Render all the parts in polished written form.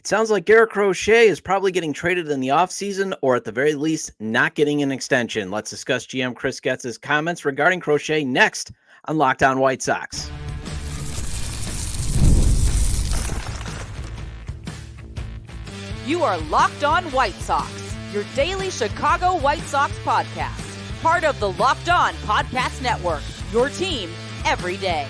It sounds like Garrett Crochet is probably getting traded in the offseason or at the very least not getting an extension. Let's discuss GM Chris Getz' comments regarding Crochet next on Locked On White Sox. You are Locked On White Sox, your daily Chicago White Sox podcast. Part of the Locked On Podcast Network, your team every day.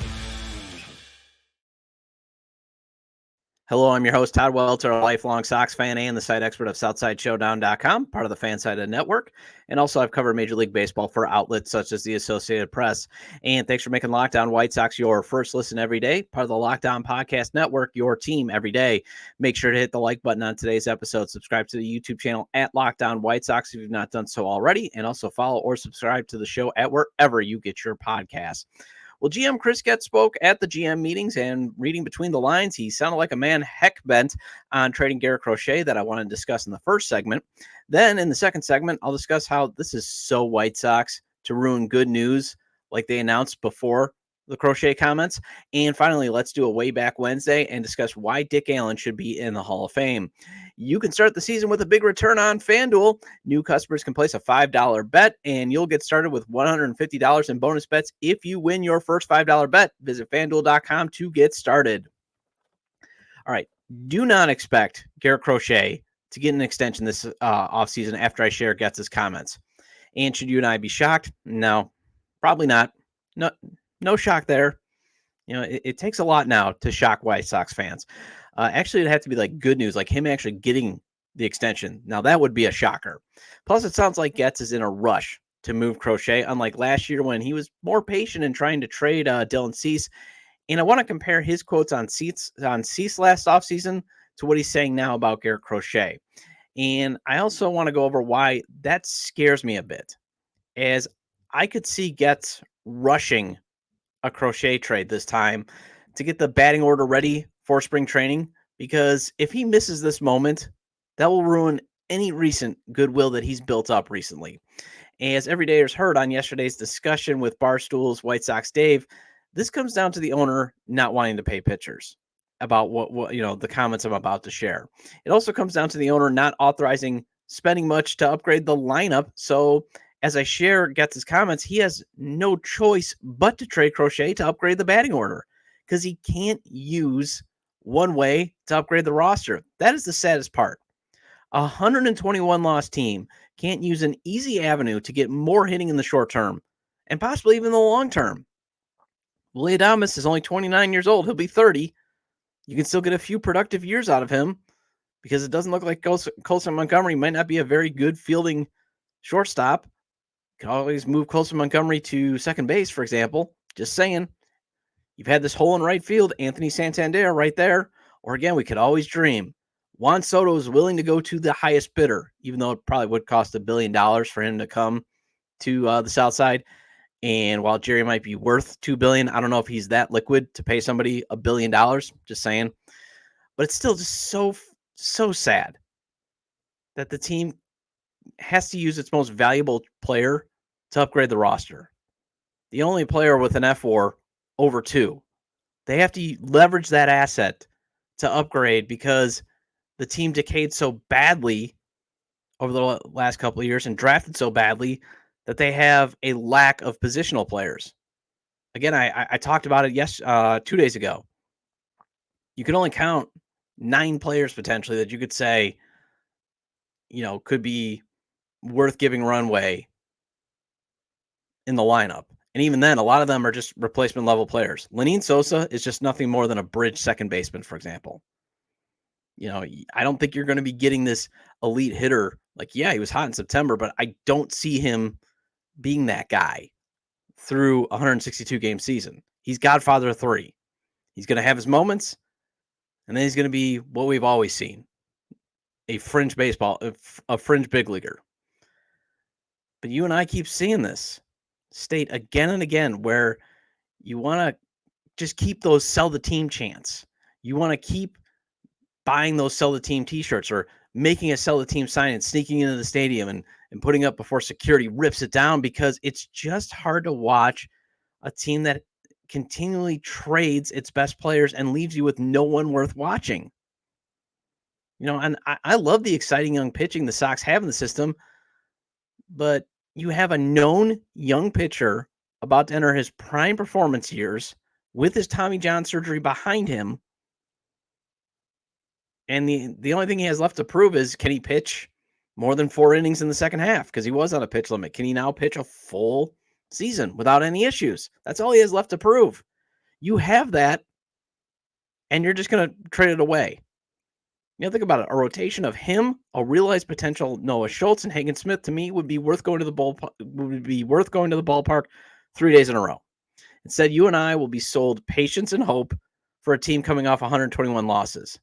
Hello, I'm your host, Todd Welter, a lifelong Sox fan and the site expert of SouthsideShowdown.com, part of the Fansided Network. And also, I've covered Major League Baseball for outlets such as the Associated Press. And thanks for making Locked On White Sox your first listen every day, part of the Locked On Podcast Network, your team every day. Make sure to hit the like button on today's episode. Subscribe to the YouTube channel at Locked On White Sox if you've not done so already. And also follow or subscribe to the show at wherever you get your podcasts. Well, GM Chris Getz spoke at the GM meetings, and reading between the lines, he sounded like a man heck bent on trading Garrett Crochet that I want to discuss in the first segment. Then in the second segment, I'll discuss how this is so White Sox to ruin good news like they announced before the Crochet comments. And finally, let's do a way back Wednesday and discuss why Dick Allen should be in the Hall of Fame. You can start the season with a big return on FanDuel. New customers can place a $5 bet, and you'll get started with $150 in bonus bets if you win your first $5 bet. Visit FanDuel.com to get started. All right, do not expect Garrett Crochet to get an extension this offseason after I share Getz' comments. And should you and I be shocked? No, probably not. No shock there. You know, it takes a lot now to shock White Sox fans. Actually, it'd have to be like good news, like him actually getting the extension. Now, that would be a shocker. Plus, it sounds like Getz is in a rush to move Crochet, unlike last year when he was more patient in trying to trade Dylan Cease. And I want to compare his quotes on Cease last offseason to what he's saying now about Garrett Crochet. And I also want to go over why that scares me a bit, as I could see Getz rushing a Crochet trade this time to get the batting order ready for spring training, because if he misses this moment, that will ruin any recent goodwill that he's built up recently. As everydayers heard on yesterday's discussion with Barstool's White Sox Dave, this comes down to the owner not wanting to pay pitchers about what the comments I'm about to share. It also comes down to the owner not authorizing spending much to upgrade the lineup. So as I share Getz' comments, he has no choice but to trade Crochet to upgrade the batting order because he can't use one way to upgrade the roster. That is the saddest part. A 121 loss team can't use an easy avenue to get more hitting in the short term and possibly even the long term. Willie Adames is only 29 years old. He'll be 30. You can still get a few productive years out of him because it doesn't look like Colson Montgomery might not be a very good fielding shortstop. Can always move Colson Montgomery to second base, for example. Just saying. You've had this hole in right field, Anthony Santander right there. Or again, we could always dream. Juan Soto is willing to go to the highest bidder, even though it probably would cost $1 billion for him to come to the South Side. And while Jerry might be worth $2 billion, I don't know if he's that liquid to pay somebody $1 billion. Just saying. But it's still just so sad that the team has to use its most valuable player to upgrade the roster. The only player with an F4 over 2. They have to leverage that asset to upgrade because the team decayed so badly over the last couple of years and drafted so badly that they have a lack of positional players. Again, I talked about it 2 days ago. You can only count 9 players potentially that you could say, could be worth giving runway in the lineup. And even then, a lot of them are just replacement level players. Lenyn Sosa is just nothing more than a bridge second baseman, for example. I don't think you're going to be getting this elite hitter. Like, yeah, he was hot in September, but I don't see him being that guy through a 162 game season. He's Godfather 3. He's going to have his moments, and then he's going to be what we've always seen. A fringe big leaguer. But you and I keep seeing this state again and again where you want to just keep those sell the team chants. You want to keep buying those sell the team t-shirts or making a sell the team sign and sneaking into the stadium and putting up before security rips it down because it's just hard to watch a team that continually trades its best players and leaves you with no one worth watching. And I love the exciting young pitching the Sox have in the system, but you have a known young pitcher about to enter his prime performance years with his Tommy John surgery behind him. And the only thing he has left to prove is, can he pitch more than 4 innings in the second half? Because he was on a pitch limit. Can he now pitch a full season without any issues? That's all he has left to prove. You have that, and you're just going to trade it away. Think about it. A rotation of him, a realized potential Noah Schultz, and Hagen Smith, to me, would be worth going to the ballpark 3 days in a row. Instead, you and I will be sold patience and hope for a team coming off 121 losses.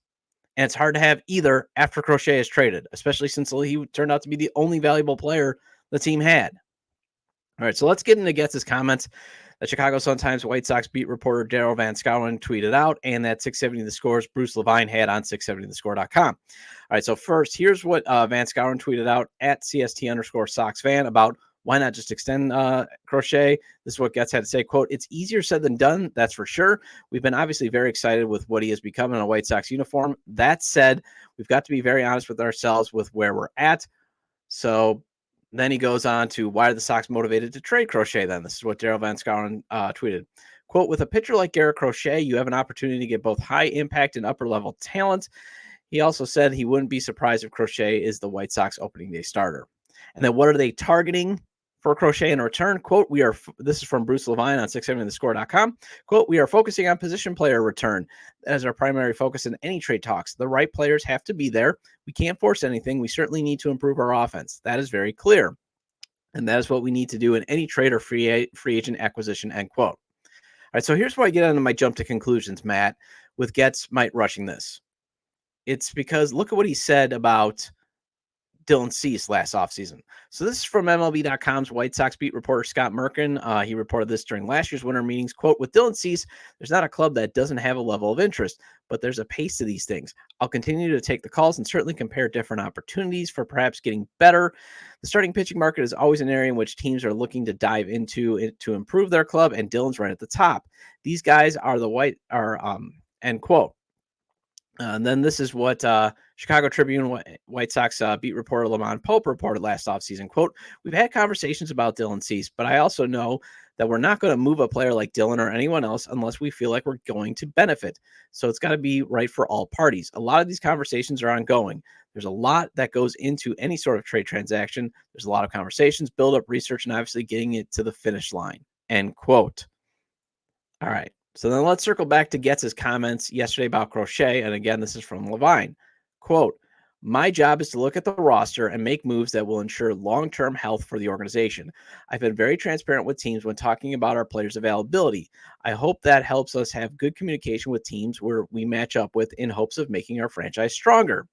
And it's hard to have either after Crochet is traded, especially since he turned out to be the only valuable player the team had. All right, so let's get into Getz's comments that Chicago Sun-Times White Sox beat reporter Daryl Van Schouwen tweeted out, and that 670 The Score's Bruce Levine had on 670thescore.com. All right, so first, here's what Van Schouwen tweeted out at CST_Sox fan about why not just extend Crochet. This is what Getz had to say, quote, "It's easier said than done, that's for sure. We've been obviously very excited with what he has become in a White Sox uniform. That said, we've got to be very honest with ourselves with where we're at." So then he goes on to, why are the Sox motivated to trade Crochet then? This is what Daryl Van Schouwen tweeted. Quote, "With a pitcher like Garrett Crochet, you have an opportunity to get both high impact and upper level talent." He also said he wouldn't be surprised if Crochet is the White Sox opening day starter. And then what are they targeting for Crochet in return? Quote, this is from Bruce Levine on 670thescore.com. Quote, "We are focusing on position player return as our primary focus in any trade talks. The right players have to be there. We can't force anything. We certainly need to improve our offense. That is very clear. And that is what we need to do in any trade or free agent acquisition," end quote. All right, so here's where I get into my jump to conclusions, Matt, with Getz might rushing this. It's because look at what he said about Dylan Cease last offseason. So this is from MLB.com's White Sox beat reporter Scott Merkin. He reported this during last year's winter meetings. Quote, "With Dylan Cease, there's not a club that doesn't have a level of interest, but there's a pace to these things. I'll continue to take the calls and certainly compare different opportunities for perhaps getting better. The starting pitching market is always an area in which teams are looking to dive into it to improve their club, and Dylan's right at the top. These guys are end quote. And then this is what Chicago Tribune White Sox beat reporter Lamont Pope reported last offseason. Quote, "We've had conversations about Dylan Cease, but I also know that we're not going to move a player like Dylan or anyone else unless we feel like we're going to benefit. So it's got to be right for all parties. A lot of these conversations are ongoing. There's a lot that goes into any sort of trade transaction. There's a lot of conversations, build up, research, and obviously getting it to the finish line," end quote. All right. So then let's circle back to Getz's comments yesterday about Crochet. And again, this is from Levine. Quote, "My job is to look at the roster and make moves that will ensure long-term health for the organization. I've been very transparent with teams when talking about our players' availability. I hope that helps us have good communication with teams where we match up with in hopes of making our franchise stronger.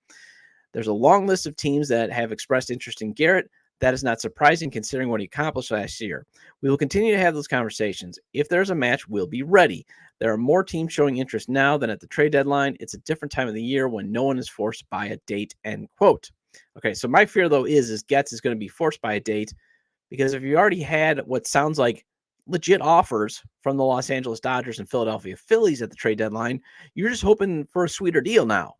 There's a long list of teams that have expressed interest in Garrett. That is not surprising considering what he accomplished last year. We will continue to have those conversations. If there's a match, we'll be ready. There are more teams showing interest now than at the trade deadline. It's a different time of the year when no one is forced by a date," end quote. Okay, so my fear, though, is Getz is going to be forced by a date, because if you already had what sounds like legit offers from the Los Angeles Dodgers and Philadelphia Phillies at the trade deadline, you're just hoping for a sweeter deal now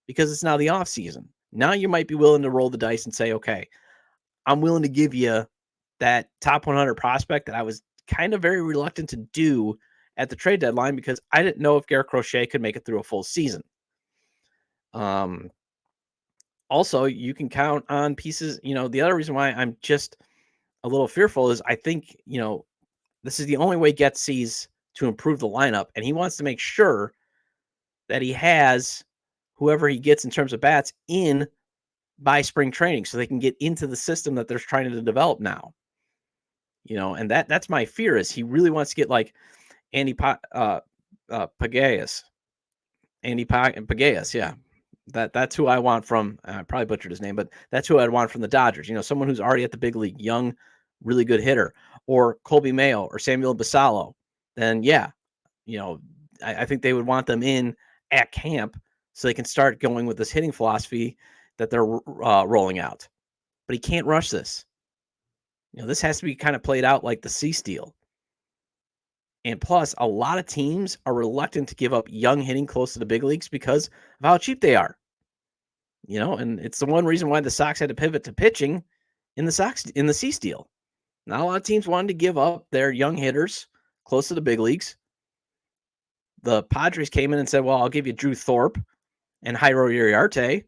because it's now the offseason. Now you might be willing to roll the dice and say, okay, I'm willing to give you that top 100 prospect that I was kind of very reluctant to do at the trade deadline because I didn't know if Garrett Crochet could make it through a full season. Also, you can count on pieces. The other reason why I'm just a little fearful is I think, this is the only way Getz sees to improve the lineup, and he wants to make sure that he has whoever he gets in terms of bats in by spring training so they can get into the system that they're trying to develop now. And that's my fear is he really wants to get like Andy Pagaez. Andy Pagaez, yeah. That's who I want from, I probably butchered his name, but that's who I'd want from the Dodgers. Someone who's already at the big league, young, really good hitter, or Colby Mayo or Samuel Basallo. Then, yeah, I think they would want them in at camp so they can start going with this hitting philosophy that they're rolling out. But he can't rush this. This has to be kind of played out like the Cease deal. And plus, a lot of teams are reluctant to give up young hitting close to the big leagues because of how cheap they are. and it's the one reason why the Sox had to pivot to pitching in the Cease deal. Not a lot of teams wanted to give up their young hitters close to the big leagues. The Padres came in and said, well, I'll give you Drew Thorpe and Jairo Uriarte.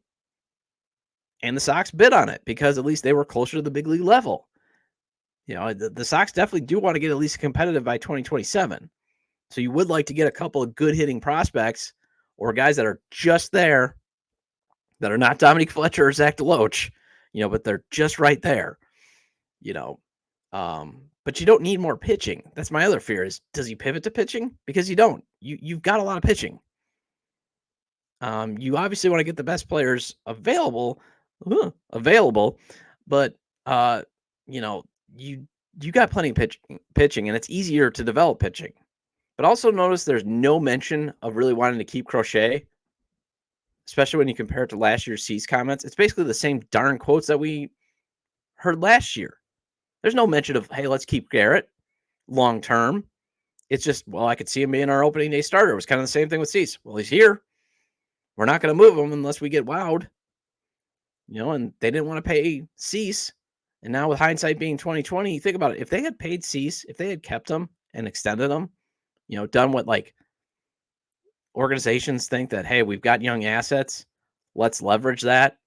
And the Sox bid on it because at least they were closer to the big league level. The Sox definitely do want to get at least competitive by 2027. So you would like to get a couple of good hitting prospects or guys that are just there, that are not Dominique Fletcher or Zach DeLoach, but they're just right there, but you don't need more pitching. That's my other fear is, does he pivot to pitching? Because you don't. You've got a lot of pitching. You obviously want to get the best players available, but you got plenty of pitching, and it's easier to develop pitching. But also notice there's no mention of really wanting to keep Crochet, especially when you compare it to last year's Cease comments. It's basically the same darn quotes that we heard last year. There's no mention of, hey, let's keep Garrett long term. It's just, well, I could see him being our opening day starter. It was kind of the same thing with Cease. Well, he's here. We're not going to move him unless we get wowed. And they didn't want to pay Cease. And now with hindsight being 2020, think about it. If they had paid Cease, if they had kept him and extended him, done what like organizations think that, hey, we've got young assets, let's leverage that,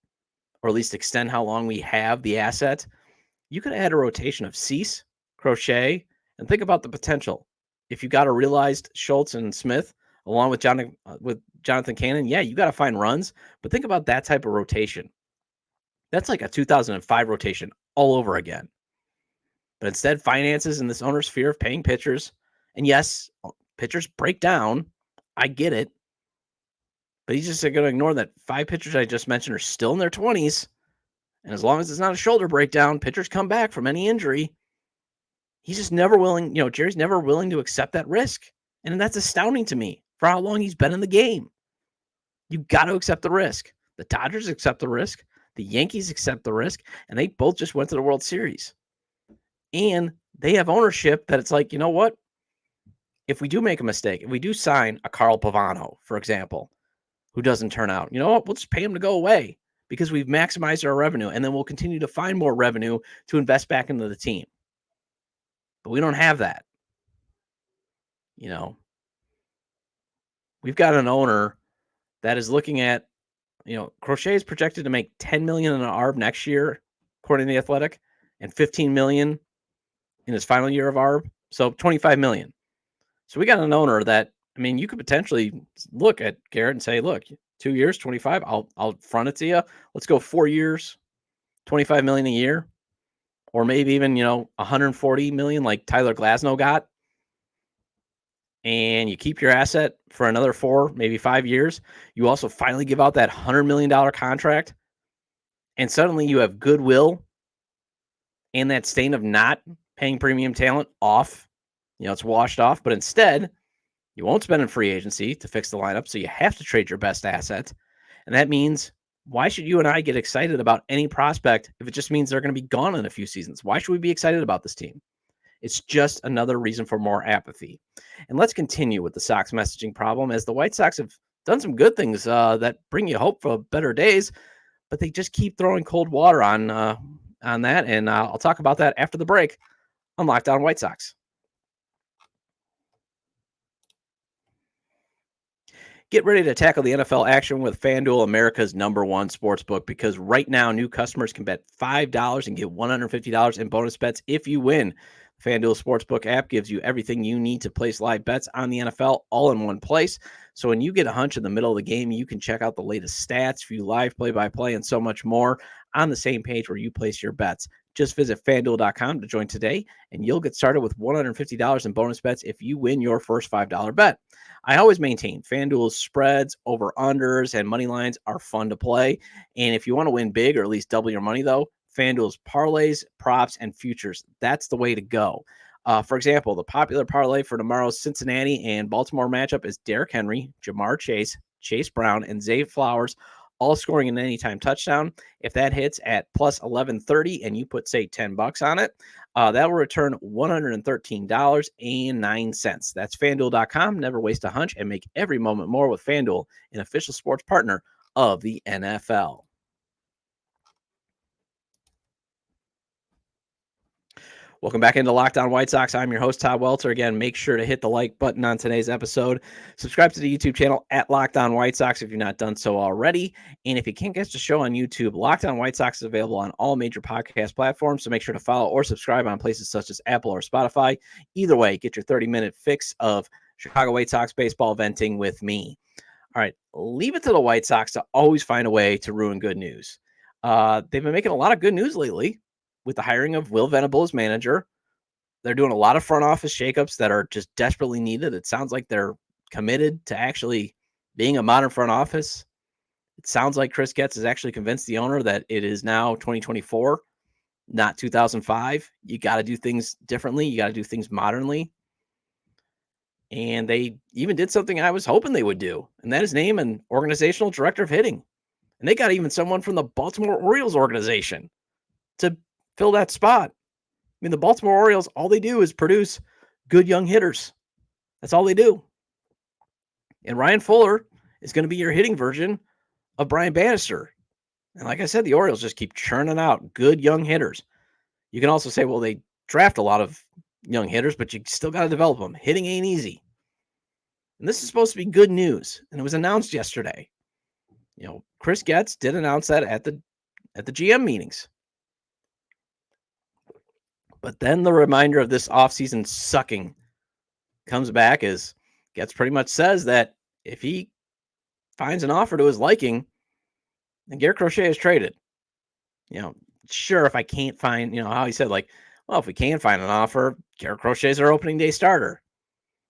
or at least extend how long we have the asset. You could add a rotation of Cease, Crochet, and think about the potential. If you got a realized Schultz and Smith, along with Jonathan Cannon, yeah, you got to find runs, but think about that type of rotation. That's like a 2005 rotation all over again. But instead, finances and this owner's fear of paying pitchers, and yes, pitchers break down. I get it. But he's just going to ignore that 5 pitchers I just mentioned are still in their 20s. And as long as it's not a shoulder breakdown, pitchers come back from any injury. He's just never willing, Jerry's never willing to accept that risk. And that's astounding to me for how long he's been in the game. You've got to accept the risk. The Dodgers accept the risk. The Yankees accept the risk. And they both just went to the World Series. And they have ownership that it's like, you know what? If we do make a mistake, if we do sign a Carl Pavano, for example, who doesn't turn out, you know what? We'll just pay him to go away because we've maximized our revenue. And then we'll continue to find more revenue to invest back into the team. But we don't have that. We've got an owner that is looking at, Crochet is projected to make $10 million in an ARB next year, according to The Athletic, and $15 million in his final year of ARB. So $25 million. So we got an owner that, you could potentially look at Garrett and say, look, 2 years, 25, I'll front it to you. Let's go 4 years, $25 million a year, or maybe even, $140 million like Tyler Glasnow got. And you keep your asset for another 4, maybe 5 years. You also finally give out that $100 million contract. And suddenly you have goodwill and that stain of not paying premium talent off. It's washed off. But instead, you won't spend in free agency to fix the lineup. So you have to trade your best asset. And that means, why should you and I get excited about any prospect if it just means they're going to be gone in a few seasons? Why should we be excited about this team? It's just another reason for more apathy. And let's continue with the Sox messaging problem, as the White Sox have done some good things that bring you hope for better days, but they just keep throwing cold water on that. And I'll talk about that after the break on Locked On White Sox. Get ready to tackle the NFL action with FanDuel, America's #1 sportsbook, because right now new customers can bet $5 and get $150 in bonus bets if you win. The FanDuel Sportsbook app gives you everything you need to place live bets on the NFL all in one place. So when you get a hunch in the middle of the game, you can check out the latest stats, view live play-by-play, and so much more on the same page where you place your bets. Just visit FanDuel.com to join today, and you'll get started with $150 in bonus bets if you win your first $5 bet. I always maintain FanDuel's spreads, over-unders, and money lines are fun to play. And if you want to win big or at least double your money, though, FanDuel's parlays, props, and futures, that's the way to go. For example, the popular parlay for tomorrow's Cincinnati and Baltimore matchup is Derrick Henry, Jamar Chase, Chase Brown, and Zay Flowers all scoring an anytime touchdown. If that hits at plus 1130 and you put, say, $10 on it, that will return $113.09. That's FanDuel.com. Never waste a hunch and make every moment more with FanDuel, an official sports partner of the NFL. Welcome back into Locked On White Sox. I'm your host, Todd Welter. Again, make sure to hit the like button on today's episode. Subscribe to the YouTube channel at Locked On White Sox if you've not done so already. And if you can't catch the show on YouTube, Locked On White Sox is available on all major podcast platforms. So make sure to follow or subscribe on places such as Apple or Spotify. Either way, get your 30-minute fix of Chicago White Sox baseball venting with me. All right, leave it to the White Sox to always find a way to ruin good news. They've been making a lot of good news lately with the hiring of Will Venable as manager. They're doing a lot of front office shakeups that are just desperately needed. It sounds like they're committed to actually being a modern front office. It sounds like Chris Getz has actually convinced the owner that it is now 2024, not 2005. You got to do things differently. You got to do things modernly. And they even did something I was hoping they would do, and that is name an organizational director of hitting. And they got even someone from the Baltimore Orioles organization to fill that spot. I mean, the Baltimore Orioles, all they do is produce good young hitters. That's all they do. And Ryan Fuller is going to be your hitting version of Brian Bannister. And like I said, the Orioles just keep churning out good young hitters. You can also say, well, they draft a lot of young hitters, but you still got to develop them. Hitting ain't easy. And this is supposed to be good news. And it was announced yesterday. You know, Chris Getz did announce that at the GM meetings. But then the reminder of this offseason sucking comes back as Getz pretty much says that if he finds an offer to his liking, then Garrett Crochet is traded. You know, sure, if I can't find, how he said, like, well, if we can't find an offer, Garrett Crochet is our opening day starter.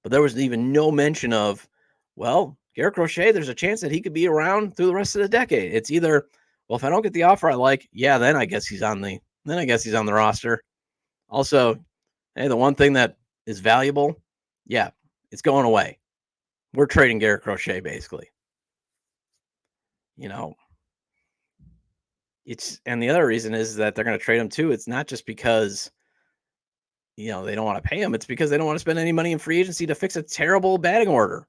But there was even no mention of, well, Garrett Crochet, there's a chance that he could be around through the rest of the decade. It's either, well, if I don't get the offer I like, yeah, then I guess he's on the roster. Also, hey, the one thing that is valuable, yeah, it's going away. We're trading Garrett Crochet, basically. And the other reason is that they're going to trade him too. It's not just because, they don't want to pay him. It's because they don't want to spend any money in free agency to fix a terrible batting order.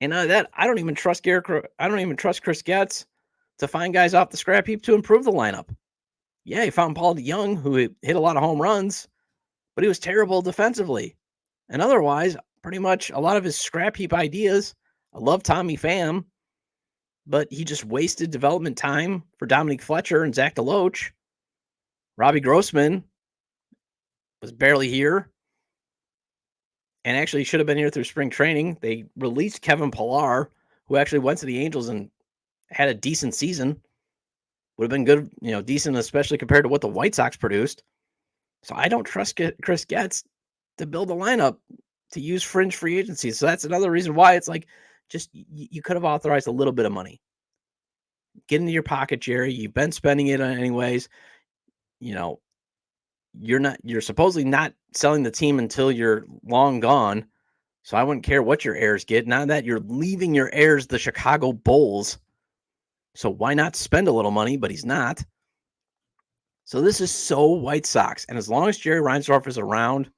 And that I don't even trust Chris Getz to find guys off the scrap heap to improve the lineup. Yeah, he found Paul DeYoung, who hit a lot of home runs, but he was terrible defensively. And otherwise, pretty much a lot of his scrap heap ideas. I love Tommy Pham, but he just wasted development time for Dominique Fletcher and Zach DeLoach. Robbie Grossman was barely here and actually should have been here through spring training. They released Kevin Pillar, who actually went to the Angels and had a decent season. Would have been good, decent, especially compared to what the White Sox produced. So I don't trust Chris Getz to build a lineup to use fringe free agency. So that's another reason why it's like, just you could have authorized a little bit of money. Get into your pocket, Jerry. You've been spending it anyways. You're supposedly not selling the team until you're long gone. So I wouldn't care what your heirs get. Now that you're leaving your heirs the Chicago Bulls. So why not spend a little money? But he's not. So this is so White Sox. And as long as Jerry Reinsdorf is around,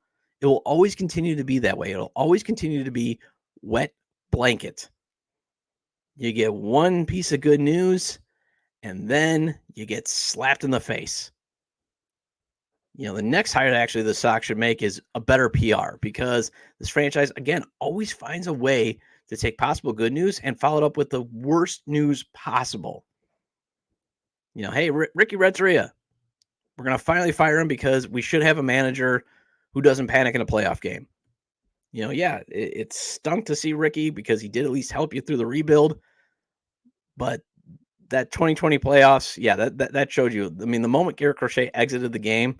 it will always continue to be that way. It'll always continue to be wet blanket. You get one piece of good news, and then you get slapped in the face. The next hire that actually the Sox should make is a better PR, because this franchise, again, always finds a way to take possible good news and follow it up with the worst news possible. Hey, Ricky Renteria, we're going to finally fire him because we should have a manager who doesn't panic in a playoff game. It stunk to see Ricky because he did at least help you through the rebuild. But that 2020 playoffs, yeah, that showed you. I mean, the moment Garrett Crochet exited the game,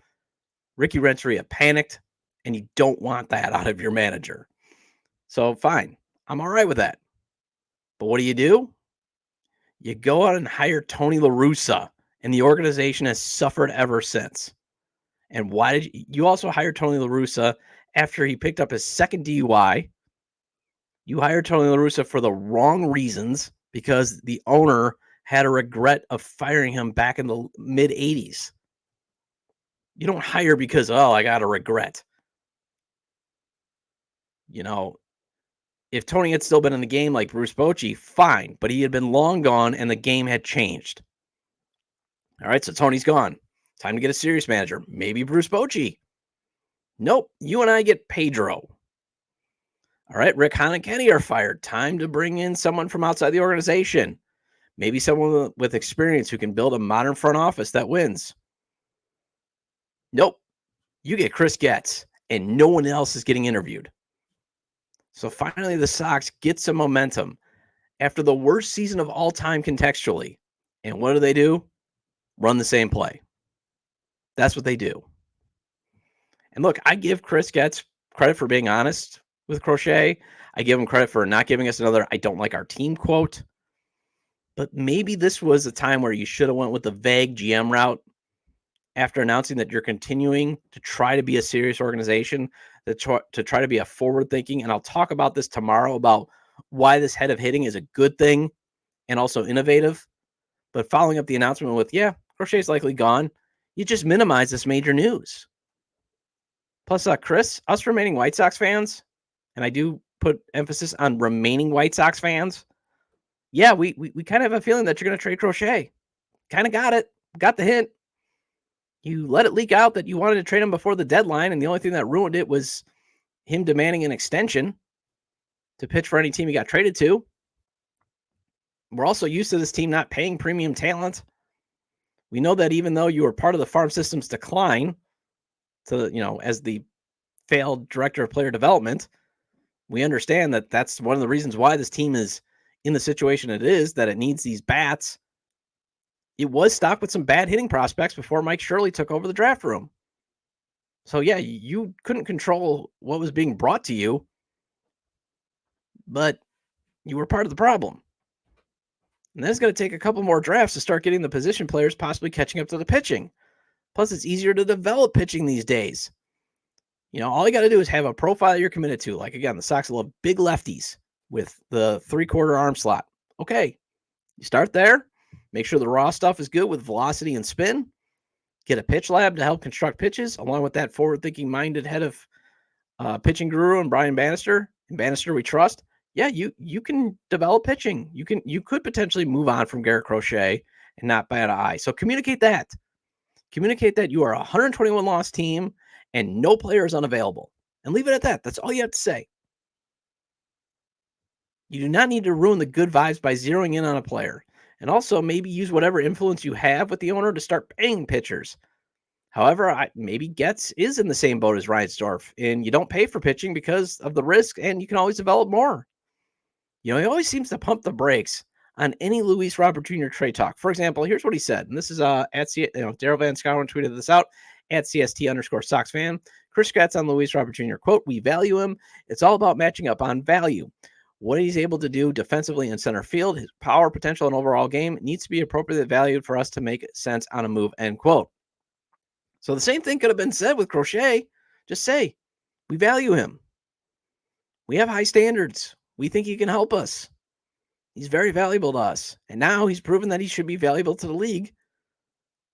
Ricky Renteria panicked, and you don't want that out of your manager. So fine, I'm all right with that. But what do? You go out and hire Tony La Russa, and the organization has suffered ever since. And why did you also hire Tony La Russa after he picked up his second DUI? You hired Tony La Russa for the wrong reasons, because the owner had a regret of firing him back in the mid-'80s. You don't hire because, I got a regret. If Tony had still been in the game like Bruce Bochy, fine, but he had been long gone and the game had changed. All right, so Tony's gone. Time to get a serious manager. Maybe Bruce Bochy. Nope, you and I get Pedro. All right, Rick Hahn and Kenny are fired. Time to bring in someone from outside the organization. Maybe someone with experience who can build a modern front office that wins. Nope, you get Chris Getz, and no one else is getting interviewed. So finally, the Sox get some momentum after the worst season of all time contextually. And what do? Run the same play. That's what they do. And look, I give Chris Getz credit for being honest with Crochet. I give him credit for not giving us another "I don't like our team" quote. But maybe this was a time where you should have went with the vague GM route after announcing that you're continuing to try to be a serious organization, to try to be a forward-thinking. And I'll talk about this tomorrow about why this head of hitting is a good thing and also innovative. But following up the announcement with, Crochet's likely gone, you just minimize this major news. Plus, Chris, us remaining White Sox fans, and I do put emphasis on remaining White Sox fans, we kind of have a feeling that you're going to trade Crochet. Kind of got it. Got the hint. You let it leak out that you wanted to trade him before the deadline, and the only thing that ruined it was him demanding an extension to pitch for any team he got traded to. We're also used to this team not paying premium talent. We know that even though you were part of the farm system's decline as the failed director of player development, we understand that that's one of the reasons why this team is in the situation it is, that it needs these bats. It was stocked with some bad hitting prospects before Mike Shirley took over the draft room. So, you couldn't control what was being brought to you, but you were part of the problem. And then it's going to take a couple more drafts to start getting the position players possibly catching up to the pitching. Plus, it's easier to develop pitching these days. All you got to do is have a profile you're committed to. Like, again, the Sox love big lefties with the 3/4 arm slot. Okay, you start there. Make sure the raw stuff is good with velocity and spin. Get a pitch lab to help construct pitches, along with that forward-thinking minded head of pitching guru and Brian Bannister. And Bannister we trust. You can develop pitching. You could potentially move on from Garrett Crochet and not bat an eye. So communicate that. Communicate that you are a 121 loss team and no player is unavailable. And leave it at that. That's all you have to say. You do not need to ruin the good vibes by zeroing in on a player. And also maybe use whatever influence you have with the owner to start paying pitchers. However, maybe Getz is in the same boat as Reinsdorf, and you don't pay for pitching because of the risk, and you can always develop more. He always seems to pump the brakes on any Luis Robert Jr. trade talk. For example, here's what he said, and this is Daryl Van Schouwen tweeted this out at CST_Sox fan. Chris Getz on Luis Robert Jr. Quote, "We value him. It's all about matching up on value. What he's able to do defensively in center field, his power, potential, and overall game needs to be appropriately valued for us to make sense on a move," end quote. So the same thing could have been said with Crochet. Just say, we value him. We have high standards. We think he can help us. He's very valuable to us. And now he's proven that he should be valuable to the league.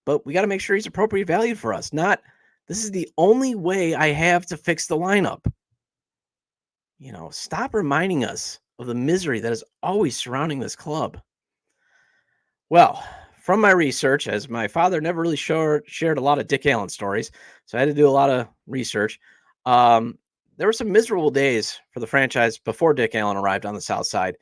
But we got to make sure he's appropriately valued for us. Not, this is the only way I have to fix the lineup. Stop reminding us of the misery that is always surrounding this club. Well, from my research, as my father never really shared a lot of Dick Allen stories, so I had to do a lot of research. There were some miserable days for the franchise before Dick Allen arrived on the South Side,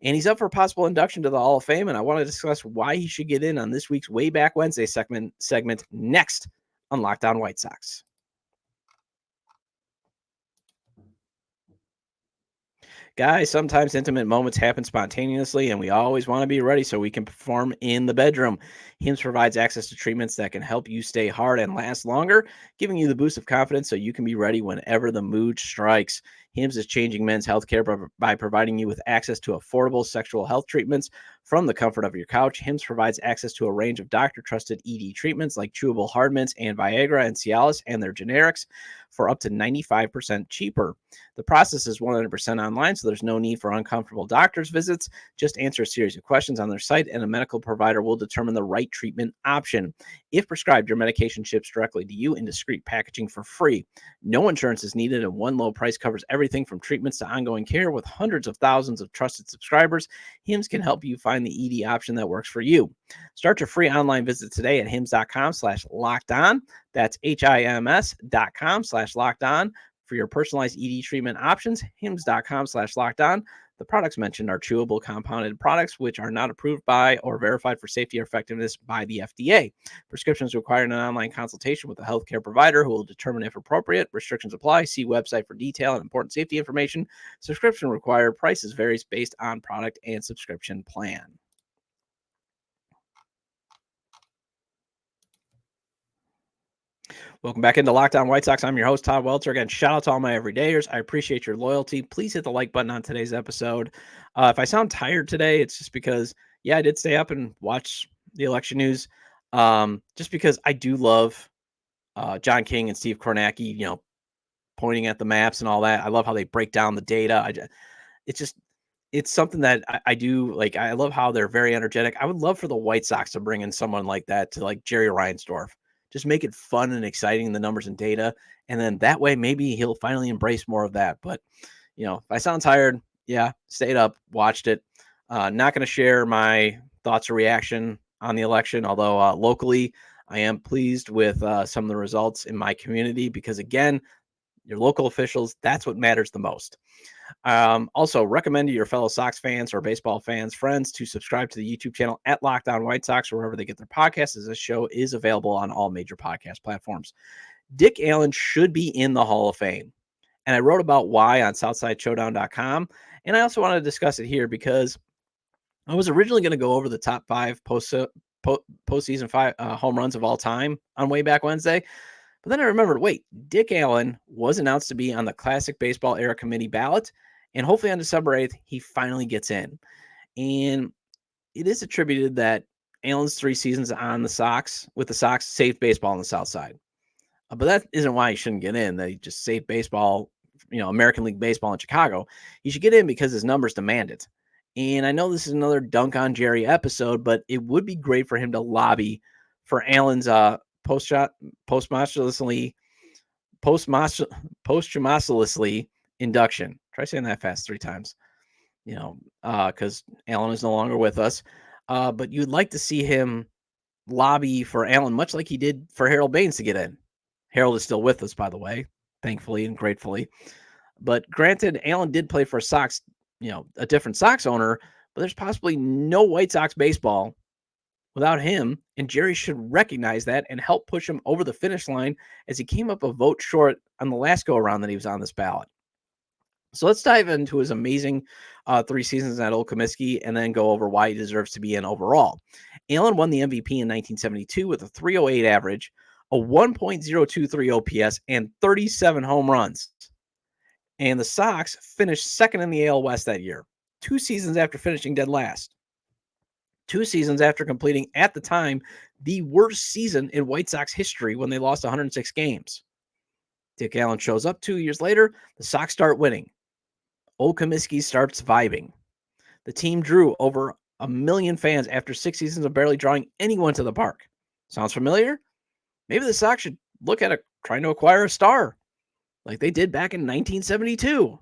and he's up for possible induction to the Hall of Fame, and I want to discuss why he should get in on this week's Way Back Wednesday segment next on Locked On White Sox. Guys, sometimes intimate moments happen spontaneously, and we always want to be ready so we can perform in the bedroom. Hims provides access to treatments that can help you stay hard and last longer, giving you the boost of confidence so you can be ready whenever the mood strikes. Hims is changing men's healthcare by providing you with access to affordable sexual health treatments from the comfort of your couch. Hims provides access to a range of doctor-trusted ED treatments like chewable hard mints and Viagra and Cialis and their generics for up to 95% cheaper. The process is 100% online, so there's no need for uncomfortable doctor's visits. Just answer a series of questions on their site, and a medical provider will determine the right treatment option. If prescribed, your medication ships directly to you in discreet packaging for free. No insurance is needed, and one low price covers everything everything from treatments to ongoing care. With hundreds of thousands of trusted subscribers, HIMS can help you find the ED option that works for you. Start your free online visit today at hims.com/lockedon. That's HIMS.com/lockedon for your personalized ED treatment options. hims.com/lockedon. The products mentioned are chewable compounded products, which are not approved by or verified for safety or effectiveness by the FDA. Prescriptions require an online consultation with a healthcare provider who will determine if appropriate. Restrictions apply. See website for detail and important safety information. Subscription required. Prices varies based on product and subscription plan. Welcome back into Locked On White Sox. I'm your host, Todd Welter. Again, shout out to all my everydayers. I appreciate your loyalty. Please hit the like button on today's episode. If I sound tired today, it's just because, I did stay up and watch the election news. Just because I do love John King and Steve Kornacki, pointing at the maps and all that. I love how they break down the data. It's something that I do like. I love how they're very energetic. I would love for the White Sox to bring in someone like that, to like Jerry Reinsdorf. Just make it fun and exciting, the numbers and data. And then that way, maybe he'll finally embrace more of that. But, if I sound tired, stayed up, watched it. Not going to share my thoughts or reaction on the election, although locally, I am pleased with some of the results in my community because, again, your local officials, that's what matters the most. Also, recommend to your fellow Sox fans or baseball fans, friends, to subscribe to the YouTube channel at Locked On White Sox, or wherever they get their podcasts, as this show is available on all major podcast platforms. Dick Allen should be in the Hall of Fame. And I wrote about why on SouthsideShowdown.com. And I also want to discuss it here because I was originally going to go over the top 5 postseason home runs of all time on Way Back Wednesday. But then I remembered, wait, Dick Allen was announced to be on the Classic Baseball Era Committee ballot, and hopefully on December 8th, he finally gets in. And it is attributed that Allen's 3 seasons on the Sox, with the Sox, saved baseball on the South Side. But that isn't why he shouldn't get in, that he just saved baseball, American League Baseball in Chicago. He should get in because his numbers demand it. And I know this is another Dunk on Jerry episode, but it would be great for him to lobby for Allen's posthumously induction. Try saying that fast 3 times, because Allen is no longer with us. But you'd like to see him lobby for Allen, much like he did for Harold Baines to get in. Harold is still with us, by the way, thankfully and gratefully. But granted, Allen did play for a Sox, a different Sox owner, but there's possibly no White Sox baseball without him, and Jerry should recognize that and help push him over the finish line, as he came up a vote short on the last go-around that he was on this ballot. So let's dive into his amazing 3 seasons at Old Comiskey and then go over why he deserves to be in overall. Allen won the MVP in 1972 with a 308 average, a 1.023 OPS, and 37 home runs. And the Sox finished second in the AL West that year, 2 seasons after finishing dead last. 2 seasons after completing, at the time, the worst season in White Sox history when they lost 106 games. Dick Allen shows up 2 years later. The Sox start winning. Old Comiskey starts vibing. The team drew over 1 million fans after 6 seasons of barely drawing anyone to the park. Sounds familiar? Maybe the Sox should look at trying to acquire a star, like they did back in 1972.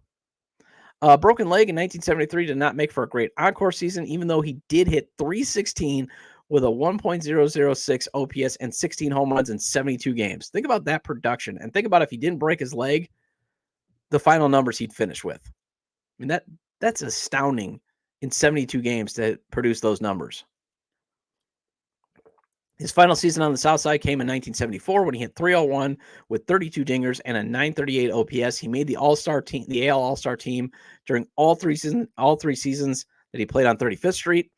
Broken leg in 1973 did not make for a great encore season, even though he did hit .316 with a 1.006 OPS and 16 home runs in 72 games. Think about that production, and think about if he didn't break his leg, the final numbers he'd finish with. I mean, that's astounding in 72 games to produce those numbers. His final season on the South Side came in 1974 when he hit .301 with 32 dingers and a .938 OPS. He made the All-Star team, the AL All-Star team, during all three seasons that he played on 35th Street.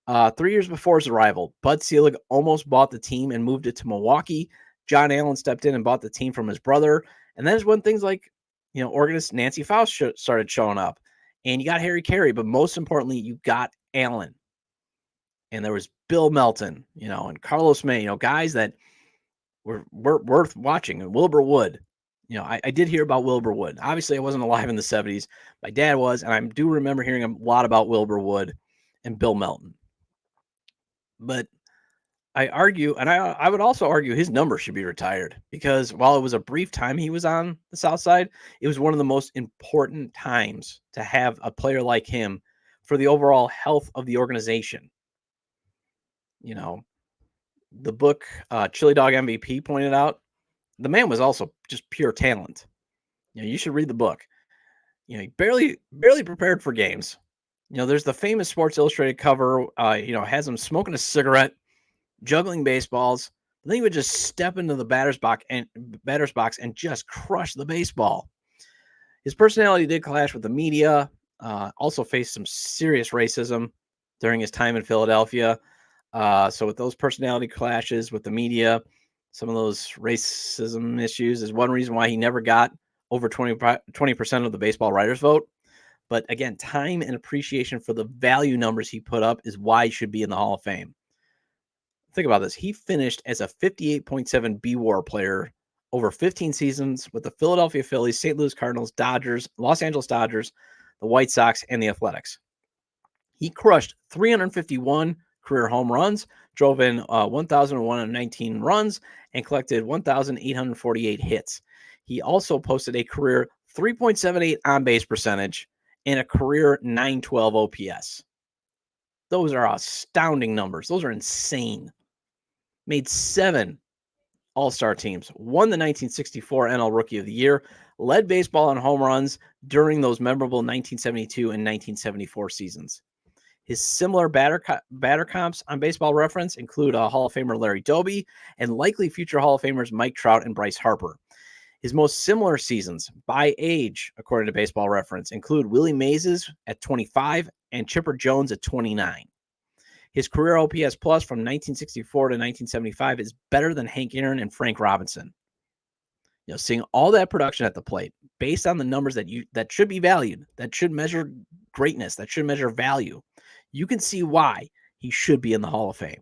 3 years before his arrival, Bud Selig almost bought the team and moved it to Milwaukee. John Allen stepped in and bought the team from his brother. And that is when things like, organist Nancy Faust started showing up. And you got Harry Carey, but most importantly, you got Allen. And there was Bill Melton, and Carlos May, guys that were worth watching. And Wilbur Wood, I did hear about Wilbur Wood. Obviously, I wasn't alive in the 70s. My dad was, and I do remember hearing a lot about Wilbur Wood and Bill Melton. But I argue, and I would also argue his number should be retired, because while it was a brief time he was on the South Side, it was one of the most important times to have a player like him for the overall health of the organization. You know, the book Chili Dog MVP pointed out, the man was also just pure talent. You should read the book. He barely prepared for games. There's the famous Sports Illustrated cover, has him smoking a cigarette, juggling baseballs. Then he would just step into the batter's box and just crush the baseball. His personality did clash with the media. Also faced some serious racism during his time in Philadelphia. So with those personality clashes with the media, some of those racism issues is one reason why he never got over 20% of the baseball writers vote. But again, time and appreciation for the value numbers he put up is why he should be in the Hall of Fame. Think about this. He finished as a 58.7 B-WAR player over 15 seasons with the Philadelphia Phillies, St. Louis Cardinals, Dodgers, Los Angeles Dodgers, the White Sox, and the Athletics. He crushed 351 career home runs, drove in 1,119 runs, and collected 1,848 hits. He also posted a career 3.78 on-base percentage and a career 912 OPS. Those are astounding numbers. Those are insane. Made 7 All-Star teams, won the 1964 NL Rookie of the Year, led baseball in home runs during those memorable 1972 and 1974 seasons. His similar batter comps on Baseball Reference include Hall of Famer Larry Doby and likely future Hall of Famers Mike Trout and Bryce Harper. His most similar seasons by age, according to Baseball Reference, include Willie Mays' at 25 and Chipper Jones at 29. His career OPS plus from 1964 to 1975 is better than Hank Aaron and Frank Robinson. Seeing all that production at the plate based on the numbers that should be valued, that should measure greatness, that should measure value, you can see why he should be in the Hall of Fame.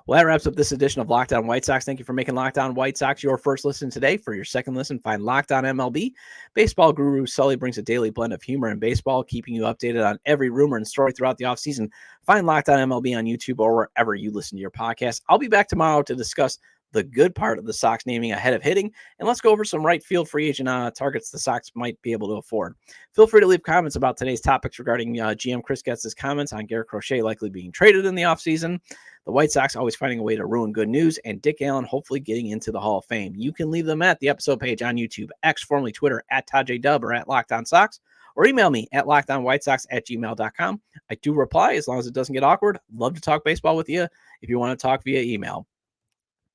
Well, that wraps up this edition of Locked On White Sox. Thank you for making Locked On White Sox your first listen today. For your second listen, find Locked On MLB. Baseball guru Sully brings a daily blend of humor and baseball, keeping you updated on every rumor and story throughout the offseason. Find Locked On MLB on YouTube or wherever you listen to your podcast. I'll be back tomorrow to discuss the good part of the Sox naming ahead of hitting, and let's go over some right field free agent targets the Sox might be able to afford. Feel free to leave comments about today's topics regarding GM Chris Getz' comments on Garrett Crochet likely being traded in the offseason, the White Sox always finding a way to ruin good news, and Dick Allen hopefully getting into the Hall of Fame. You can leave them at the episode page on YouTube, X, formerly Twitter, at ToddJDub or at Locked On Sox, or email me at lockedonwhitesox@gmail.com. I do reply as long as it doesn't get awkward. Love to talk baseball with you if you want to talk via email.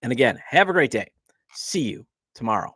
And again, have a great day. See you tomorrow.